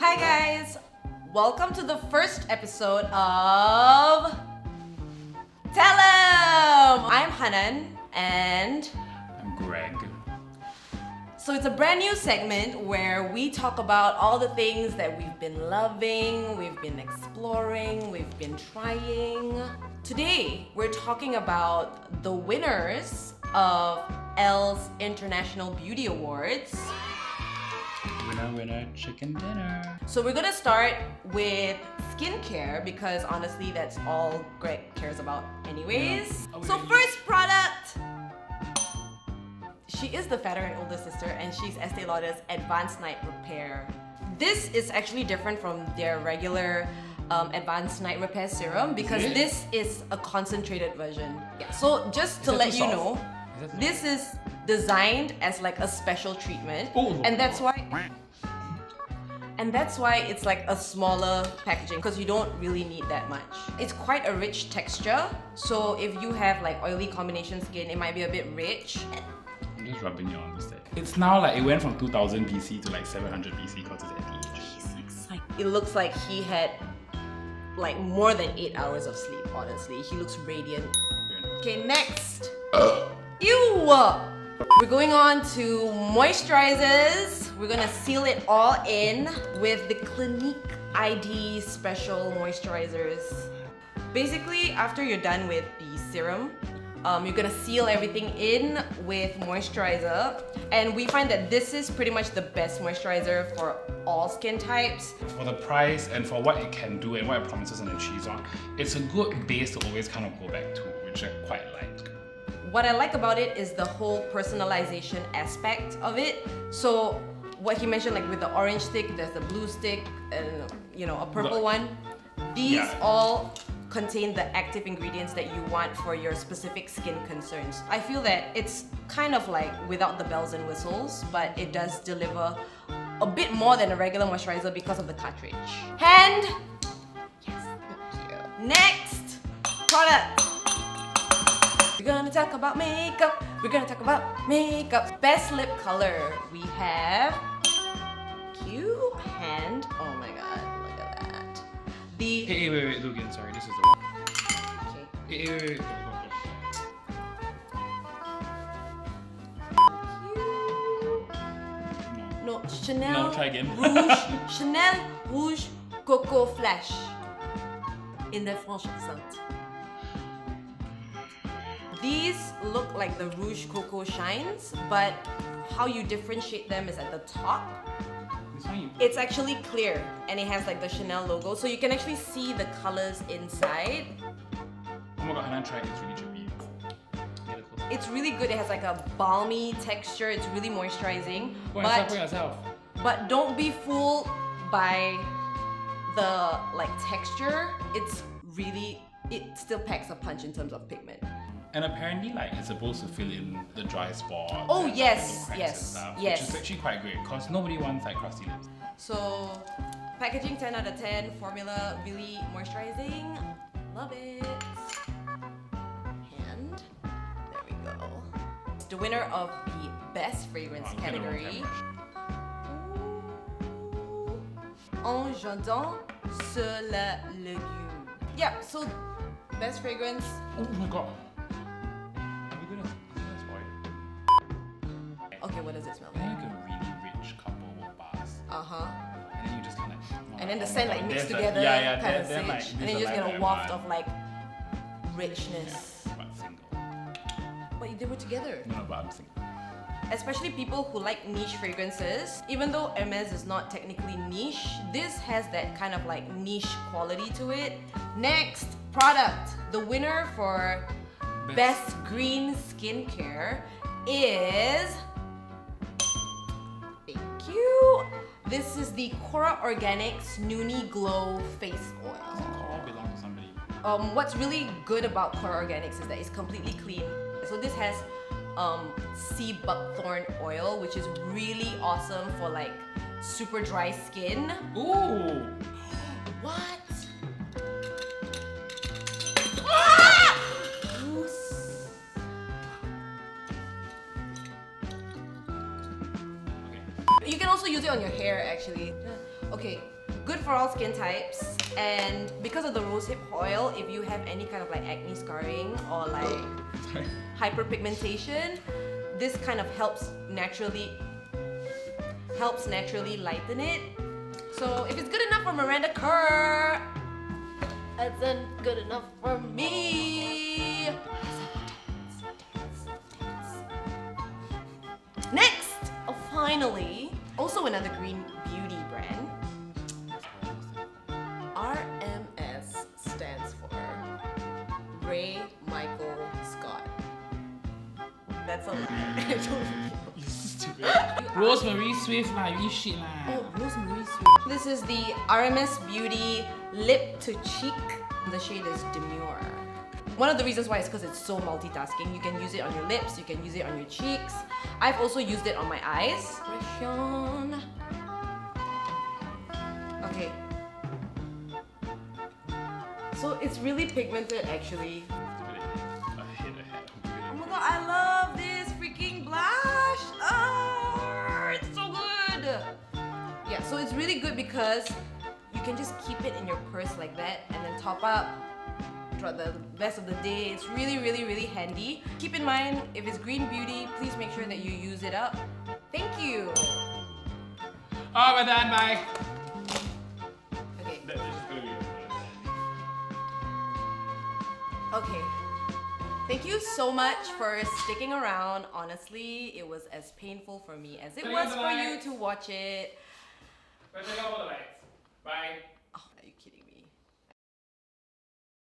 Hi guys! Welcome to the first episode of TELLE Em! I'm Hanan and I'm Greg. so it's a brand new segment where we talk about all the things that we've been loving, we've been exploring, we've been trying. Today, we're talking about the winners of ELLE's International Beauty Awards. Winner, winner, chicken dinner. So we're gonna start with skincare because honestly that's all Greg cares about anyways. Yeah. So first product! She is the fatter and older sister and she's Estee Lauder's Advanced Night Repair. This is actually different from their regular Advanced Night Repair serum because this is a concentrated version. Yeah. So just to let you know, this is designed as like a special treatment, and that's why it's like a smaller packaging because you don't really need that much. It's quite a rich texture, so if you have like oily combination skin, it might be a bit rich. I'm just rubbing it on the stick. It's now like it went from 2000 BC to like 700 BC because it's anti-aging. It looks like he had like more than 8 hours of sleep, honestly. He looks radiant. Okay, next. Ew! We're going on to moisturizers. We're gonna seal it all in with the Clinique ID Special Moisturizers. Basically, after you're done with the serum, you're gonna seal everything in with moisturizer. And we find that this is pretty much the best moisturizer for all skin types. For the price and for what it can do and what it promises and achieves on, it's a good base to always kind of go back to, which I quite like. What I like about it is the whole personalization aspect of it. So what he mentioned, like with the orange stick, there's the blue stick, and a purple one. These all contain the active ingredients that you want for your specific skin concerns. I feel that it's kind of like without the bells and whistles, but it does deliver a bit more than a regular moisturizer because of the cartridge. And yes, thank you. Next product. We're gonna talk about makeup. We're gonna talk about makeup. Best lip color. We have cute hand. Oh my god, look at that. The Hey, wait, do again. Sorry, this is the one. okay. Hey, wait. Cute. No, Chanel. No, try again. Rouge. Chanel Rouge Coco Flash. In their French accent. These look like the Rouge Coco shines, but how you differentiate them is at the top. It's actually clear and it has like the Chanel logo, so you can actually see the colors inside. Oh my god, Hanan tried it. It's really trippy. It's really good. It has like a balmy texture. It's really moisturizing. Go yourself. But don't be fooled by the like texture. It still packs a punch in terms of pigment. And apparently, like, it's supposed to fill in the dry spots. Oh, and, yes, like, yes, and stuff, yes. Which is actually quite great because nobody wants like crusty lips. So, packaging 10 out of 10, formula really moisturizing. Love it. And there we go. It's the winner of the best fragrance category. En jardin sur la légume. Yeah, so best fragrance. Oh my god. Are we gonna spoil it? Okay, what does it smell I like? think like a really rich couple of bars. Uh-huh. And then you just kind of And then the scent like mixed there's together, yeah, kind of then, like, sage. And this then you is just like get a that waft one. of like richness. Yeah, but single. But they were together. No, but I'm single. Especially people who like niche fragrances. Even though Hermes is not technically niche, this has that kind of like niche quality to it. Next product. The winner for Best Green Skincare is... Thank you! This is the Cora Organics Noonie Glow Face Oil. All belong to somebody. What's really good about Cora Organics is that it's completely clean. So this has sea buckthorn oil, which is really awesome for like super dry skin. Ooh! What? Ah! You can also use it on your hair actually. Okay, good for all skin types, and because of the rosehip oil, if you have any kind of like acne scarring or like hyperpigmentation, this kind of helps naturally lighten it. So if it's good enough for Miranda Kerr, it's good enough for me. Next, finally, also another green beauty brand. RMS stands for Ray Michael Scott. That's a lie. You stupid. Rosemary Swift lah, you shit lah. Oh, Rosemary Sweet. This is the RMS Beauty Lip to Cheek. The shade is Demure. One of the reasons why is because it's so multitasking. You can use it on your lips, you can use it on your cheeks. I've also used it on my eyes. Okay. So it's really pigmented actually. Oh my god, I love this freaking blush! Oh, it's so good! Yeah, so it's really good because you can just keep it in your purse like that and then top up throughout the rest of the day. It's really, really, really handy. Keep in mind, if it's green beauty, please make sure that you use it up. Thank you! Oh, we're done, bye. Okay. That is just gonna be Okay. Thank you so much for sticking around. Honestly, it was as painful for me as it was for you to watch it. We're taking out all the lights. Bye.